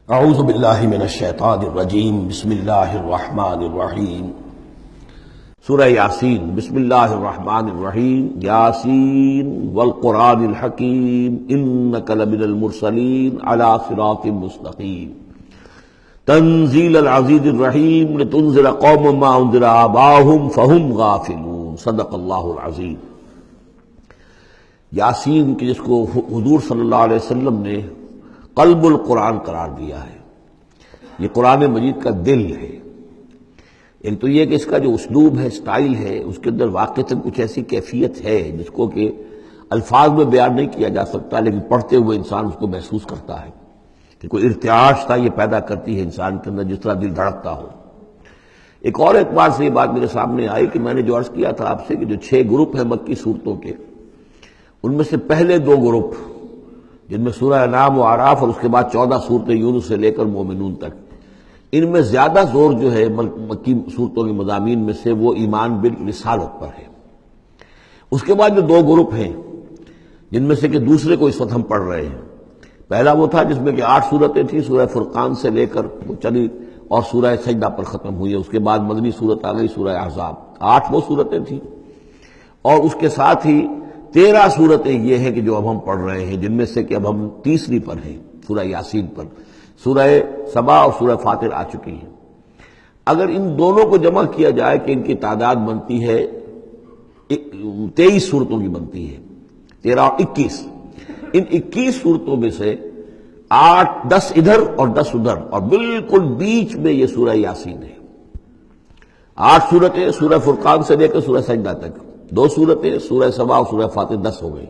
اعوذ باللہ من الشیطان الرجیم بسم اللہ الرحمن الرحیم سورہ یاسین بسم اللہ الرحمن الرحیم یاسین والقرآن الحکیم انک لمن المرسلین علی صراط مستقیم تنزیل العزیز الرحیم لتنذر قوما ما انذر آباؤہم فہم غافلون صدق اللہ العظیم۔ یاسین کی جس کو حضور صلی اللہ علیہ وسلم نے قلب القرآن قرار دیا ہے، یہ قرآن مجید کا دل ہے۔ ایک تو یہ کہ اس کا جو اسلوب ہے، سٹائل ہے، اس کے اندر واقعتاً کچھ ایسی کیفیت ہے جس کو کہ الفاظ میں بیان نہیں کیا جا سکتا، لیکن پڑھتے ہوئے انسان اس کو محسوس کرتا ہے کہ کوئی ارتعاش تھا یہ پیدا کرتی ہے انسان کے اندر، جس طرح دل دھڑکتا ہو۔ ایک اور اعتبار سے یہ بات میرے سامنے آئی کہ میں نے جو عرض کیا تھا آپ سے کہ جو 6 گروپ ہیں مکی صورتوں کے، ان میں سے پہلے 2 گروپ جن میں سورہ انعام و اعراف اور اس کے بعد 14 صورتیں یونس سے لے کر مومنون تک، ان میں زیادہ زور جو ہے مکی صورتوں کے مضامین میں سے وہ ایمان بالرسالت پر ہے۔ اس کے بعد جو 2 گروپ ہیں جن میں سے کہ دوسرے کو اس وقت ہم پڑھ رہے ہیں، پہلا وہ تھا جس میں کہ 8 صورتیں تھیں، سورہ فرقان سے لے کر وہ چلی اور سورہ سجدہ پر ختم ہوئی، اس کے بعد مدنی صورت آ گئی سورہ احزاب، 8 وہ صورتیں تھیں، اور اس کے ساتھ ہی 13 صورتیں یہ ہیں کہ جو اب ہم پڑھ رہے ہیں، جن میں سے کہ اب ہم تیسری پر ہیں، سورہ یاسین پر۔ سورہ سبا اور سورہ فاطر آ چکی ہیں۔ اگر ان دونوں کو جمع کیا جائے کہ ان کی تعداد بنتی ہے 23 صورتوں کی بنتی ہے، 13 اور 21۔ ان 21 صورتوں میں سے 10 ادھر اور 10 ادھر، اور بالکل بیچ میں یہ سورہ یاسین ہے۔ 8 صورتیں سورہ فرقان سے لے کر سورہ سجدہ تک، 2 صورتیں سورہ سبا اور سورہ فاطر، 10 ہو گئی،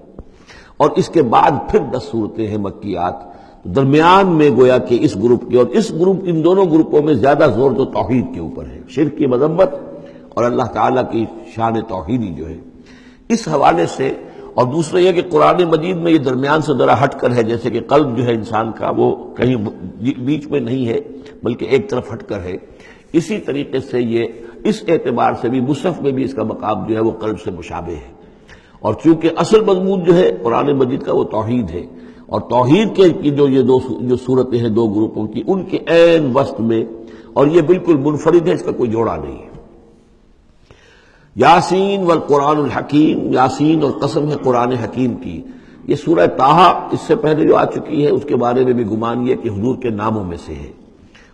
اور اس کے بعد پھر 10 صورتیں ہیں مکیات۔ درمیان میں گویا کہ اس گروپ کے اور اس گروپ، ان دونوں گروپوں میں زیادہ زور تو توحید کے اوپر ہے، شرک کی مذمت اور اللہ تعالیٰ کی شان توحیدی جو ہے، اس حوالے سے۔ اور دوسرا یہ کہ قرآن مجید میں یہ درمیان سے ذرا ہٹ کر ہے، جیسے کہ قلب جو ہے انسان کا وہ کہیں بیچ میں نہیں ہے بلکہ ایک طرف ہٹ کر ہے، اسی طریقے سے یہ اس اعتبار سے بھی مصحف میں بھی اس کا مقام جو ہے وہ قلب سے مشابہ ہے۔ اور چونکہ اصل مضمون جو ہے قرآن مجید کا وہ توحید ہے، اور توحید کے کی جو صورتیں ہیں 2 گروپوں کی، ان کے عین وسط میں، اور یہ بالکل منفرد ہے، اس کا کوئی جوڑا نہیں ہے۔ یاسین والقرآن الحکیم، یاسین اور قسم ہے قرآن حکیم کی۔ یہ سورہ طٰہٰ اس سے پہلے جو آ چکی ہے، اس کے بارے میں بھی گمان یہ کہ حضور کے ناموں میں سے ہے،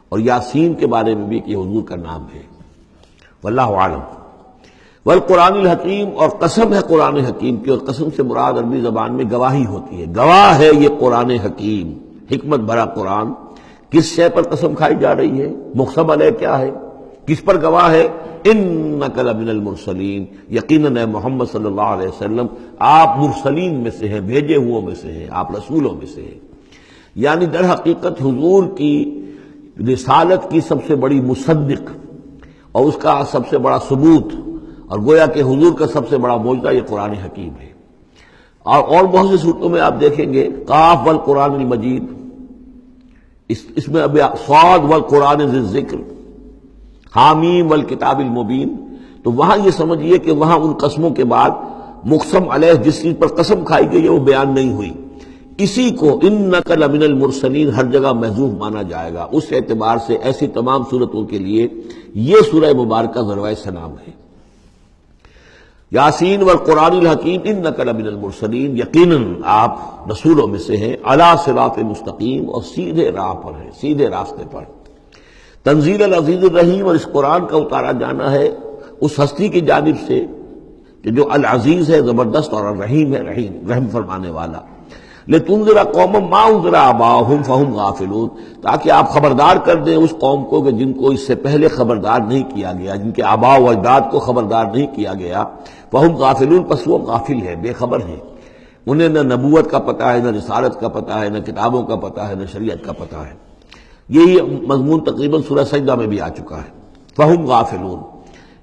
اور یاسین کے بارے میں بھی کہ حضور کا نام ہے، واللہ عالم۔ والقرآن الحکیم، اور قسم ہے قرآن حکیم کی، اور قسم سے مراد عربی زبان میں گواہی ہوتی ہے، گواہ ہے یہ قرآن حکیم، حکمت بھرا قرآن۔ کس شے پر قسم کھائی جا رہی ہے؟ مقسم علیہ کیا ہے، کس پر گواہ ہے؟ انک لمن المرسلین، یقیناً اے محمد صلی اللہ علیہ وسلم آپ مرسلین میں سے ہیں، بھیجے ہوئوں میں سے ہیں، آپ رسولوں میں سے ہیں۔ یعنی در حقیقت حضور کی رسالت کی سب سے بڑی مصدق اور اس کا سب سے بڑا ثبوت، اور گویا کہ حضور کا سب سے بڑا معجزہ یہ قرآن حکیم ہے۔ اور بہت سی صورتوں میں آپ دیکھیں گے قاف والقرآن المجید، اس میں اب صاد والقرآن ذی الذکر، حامیم والکتاب المبین، تو وہاں یہ سمجھیے کہ وہاں ان قسموں کے بعد مقسم علیہ جس چیز پر قسم کھائی گئی ہے وہ بیان نہیں ہوئی، اسی کو انک لمن المرسلین ہر جگہ محذوف مانا جائے گا۔ اس اعتبار سے ایسی تمام صورتوں کے لیے یہ سورہ مبارکہ ذروۂ سلام ہے۔ یاسین والقرآن الحکیم انک لمن المرسلین، یقیناً آپ رسولوں میں سے ہیں، علی صراط مستقیم، اور سیدھے راہ پر ہیں، سیدھے راستے پر۔ تنزیل العزیز الرحیم، اور اس قرآن کا اتارا جانا ہے اس ہستی کی جانب سے کہ جو العزیز ہے، زبردست، اور الرحیم ہے، رحم فرمانے والا۔ لتنذر قوما ما انذر آباؤہم فہم غافلون، تاکہ آپ خبردار کر دیں اس قوم کو کہ جن کو اس سے پہلے خبردار نہیں کیا گیا، جن کے آباء و اجداد کو خبردار نہیں کیا گیا، فہم غافلون، پس وہ غافل ہے، بے خبر ہیں، انہیں نہ نبوت کا پتہ ہے، نہ رسالت کا پتہ ہے، نہ کتابوں کا پتہ ہے، نہ شریعت کا پتہ ہے۔ یہی مضمون تقریباً سورہ سجدہ میں بھی آ چکا ہے، فہم غافلون۔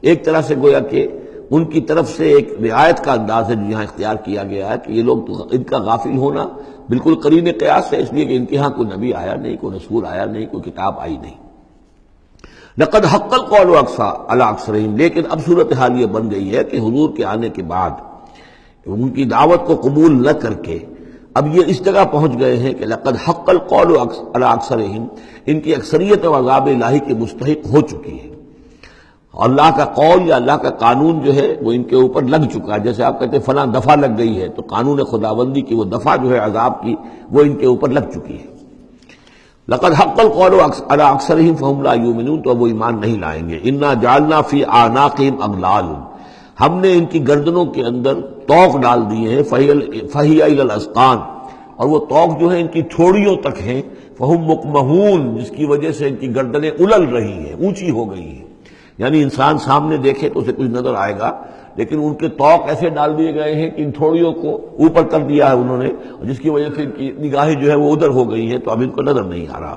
ایک طرح سے گویا کہ ان کی طرف سے ایک رعایت کا انداز ہے جو یہاں اختیار کیا گیا ہے کہ یہ لوگ تو ان کا غافل ہونا بالکل قرین قیاس ہے، اس لیے کہ ان کے ہاں کوئی نبی آیا نہیں، کوئی رسول آیا نہیں، کوئی کتاب آئی نہیں۔ لقد حق القول علی اکثرہم، لیکن اب صورتحال یہ بن گئی ہے کہ حضور کے آنے کے بعد ان کی دعوت کو قبول نہ کر کے اب یہ اس جگہ پہنچ گئے ہیں کہ لقد حق القول علی اکثرہم، ان کی اکثریت عذاب الہی کے مستحق ہو چکی ہے، اللہ کا قول یا اللہ کا قانون جو ہے وہ ان کے اوپر لگ چکا ہے. جیسے آپ کہتے ہیں فلاں دفعہ لگ گئی ہے، تو قانون خداوندی کی وہ دفعہ جو ہے عذاب کی وہ ان کے اوپر لگ چکی ہے. لقد حق القول علی اکثرہم فہم لا یؤمنون، تو وہ ایمان نہیں لائیں گے. انا جعلنا فی اعناقہم اغلال، ہم نے ان کی گردنوں کے اندر توق ڈال دیے ہیں، فہی الی الاذقان، اور وہ توق جو ہے ان کی تھوڑیوں تک ہیں، فہم مقمحون، جس کی وجہ سے ان کی گردنیں الل رہی ہیں، اونچی ہو گئی ہیں. یعنی انسان سامنے دیکھے تو اسے کچھ نظر آئے گا، لیکن ان کے توق ایسے ڈال دیے گئے ہیں کہ ان تھوڑیوں کو اوپر کر دیا ہے انہوں نے، جس کی وجہ سے ان کی نگاہیں جو ہے وہ ادھر ہو گئی ہیں، تو اب ان کو نظر نہیں آ رہا.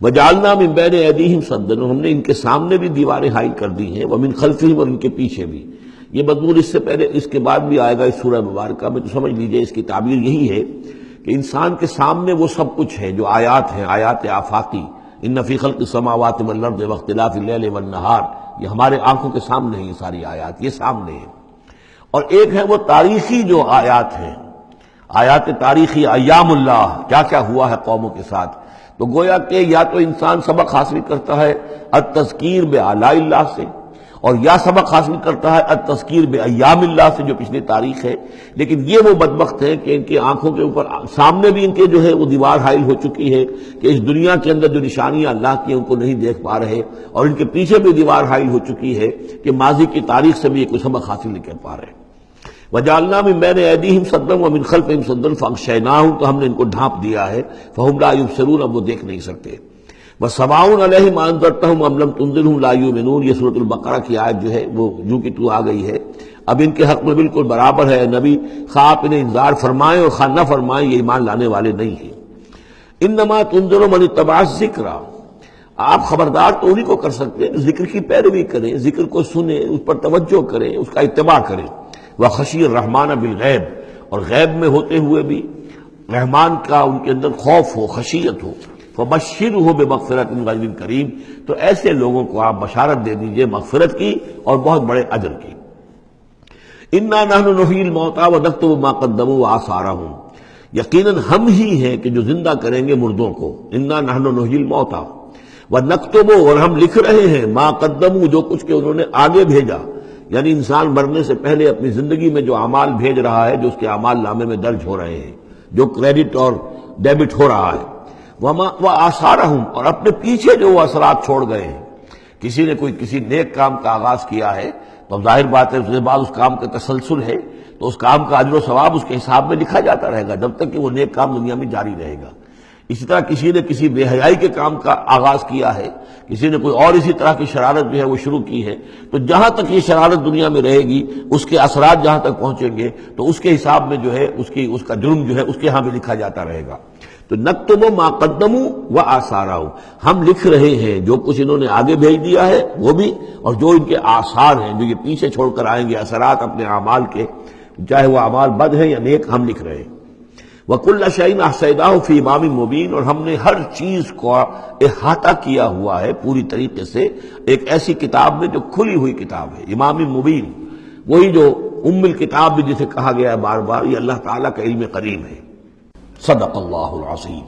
وجعلنا من بین ایدیہم سدا، ہم نے ان کے سامنے بھی دیواریں حائل کر دی ہیں، ومن خلفہم، اور ان کے پیچھے بھی. یہ مضمون اس سے پہلے اس کے بعد بھی آئے گا اس سورہ مبارکہ میں، تو سمجھ لیجئے اس کی تعبیر یہی ہے کہ انسان کے سامنے وہ سب کچھ ہے جو آیات ہیں، آیات آفاقی، ان فی خلق السماوات والارض واختلاف اللیل والنہار، یہ ہمارے آنکھوں کے سامنے ہیں، یہ ساری آیات یہ سامنے ہیں. اور ایک ہے وہ تاریخی جو آیات ہیں، آیات تاریخی، ایام اللہ، کیا کیا ہوا ہے قوموں کے ساتھ. تو گویا کہ یا تو انسان سبق حاصل کرتا ہے التذکیر بآلاء اللہ سے، اور یا سبق حاصل کرتا ہے التذکیر بایام اللہ سے جو پچھلی تاریخ ہے. لیکن یہ وہ بدبخت ہے کہ ان کی آنکھوں کے اوپر سامنے بھی ان کے جو ہے وہ دیوار حائل ہو چکی ہے کہ اس دنیا کے اندر جو نشانیاں اللہ کی ہیں ان کو نہیں دیکھ پا رہے، اور ان کے پیچھے بھی دیوار حائل ہو چکی ہے کہ ماضی کی تاریخ سے بھی یہ کوئی سبق حاصل نہیں کر پا رہے. وجعلنا من بین ایدیہم سدا ومن خلفہم سدا فاغشیناہم، تو ہم نے ان کو ڈھانپ دیا ہے، فہم لا یبصرون، اب وہ دیکھ نہیں سکتے. وسواء علیہم انذرتہم ام لم تنذرہم لا یؤمنون، یہ سورۃ البقرہ کی آیت جو ہے وہ جو کہ تو آ گئی ہے. اب ان کے حق میں بالکل برابر ہے نبی، خواہ آپ انہیں انذار فرمائیں اور خواہ نہ فرمائیں، یہ ایمان لانے والے نہیں ہیں. انما تنذر من اتبع الذکر، آپ خبردار تو انہی کو کر سکتے ہیں ذکر کی پیروی کریں، ذکر کو سنیں، اس پر توجہ کریں، اس کا اتباع کریں. وخشی الرحمن بالغیب، اور غیب میں ہوتے ہوئے بھی رحمان کا ان کے اندر خوف ہو، خشیت ہو. فبشرہ بمغفرۃ غیر کریم، تو ایسے لوگوں کو آپ بشارت دے دیجئے مغفرت کی اور بہت بڑے اجر کی. انا نحن نحیی الموتى ونکتب ما قدموا وآثارهم، یقیناً ہم ہی ہیں کہ جو زندہ کریں گے مردوں کو. انا نحن نحیی الموتى ونکتب، اور ہم لکھ رہے ہیں ما قدموا، جو کچھ کہ انہوں نے آگے بھیجا. یعنی انسان مرنے سے پہلے اپنی زندگی میں جو اعمال بھیج رہا ہے، جو اس کے اعمال نامے میں درج ہو رہے ہیں، جو کریڈٹ اور ڈیبٹ ہو رہا ہے. وآثارہم، اور اپنے پیچھے جو وہ اثرات چھوڑ گئے ہیں. کسی نے کسی نیک کام کا آغاز کیا ہے تو ظاہر بات ہے اس کے بعد اس کام کا تسلسل ہے، تو اس کام کا اجر و ثواب اس کے حساب میں لکھا جاتا رہے گا جب تک کہ وہ نیک کام دنیا میں جاری رہے گا. اسی طرح کسی نے کسی بے حیائی کے کام کا آغاز کیا ہے، کسی نے کوئی اور اسی طرح کی شرارت جو ہے وہ شروع کی ہے، تو جہاں تک یہ شرارت دنیا میں رہے گی، اس کے اثرات جہاں تک پہنچیں گے، تو اس کے حساب میں جو ہے اس کا جرم جو ہے اس کے ہاں بھی لکھا جاتا رہے گا. تو نکتب ما قدموا وآثارہم، ہم لکھ رہے ہیں جو کچھ انہوں نے آگے بھیج دیا ہے وہ بھی، اور جو ان کے آثار ہیں جو یہ پیچھے چھوڑ کر آئیں گے اثرات اپنے اعمال کے، چاہے وہ اعمال بد ہیں یا نیک، ہم لکھ رہے ہیں. وَكُلَّ شَيْءٍ أَحْصَيْنَاهُ فِي إِمَامٍ مُبِينٍ، اور ہم نے ہر چیز کو احاطہ کیا ہوا ہے پوری طریقے سے ایک ایسی کتاب میں جو کھلی ہوئی کتاب ہے. امام مبین، وہی جو ام الکتاب بھی جسے کہا گیا ہے بار بار، یہ اللہ تعالیٰ کا علم قریب ہے. صدق اللہ العظیم.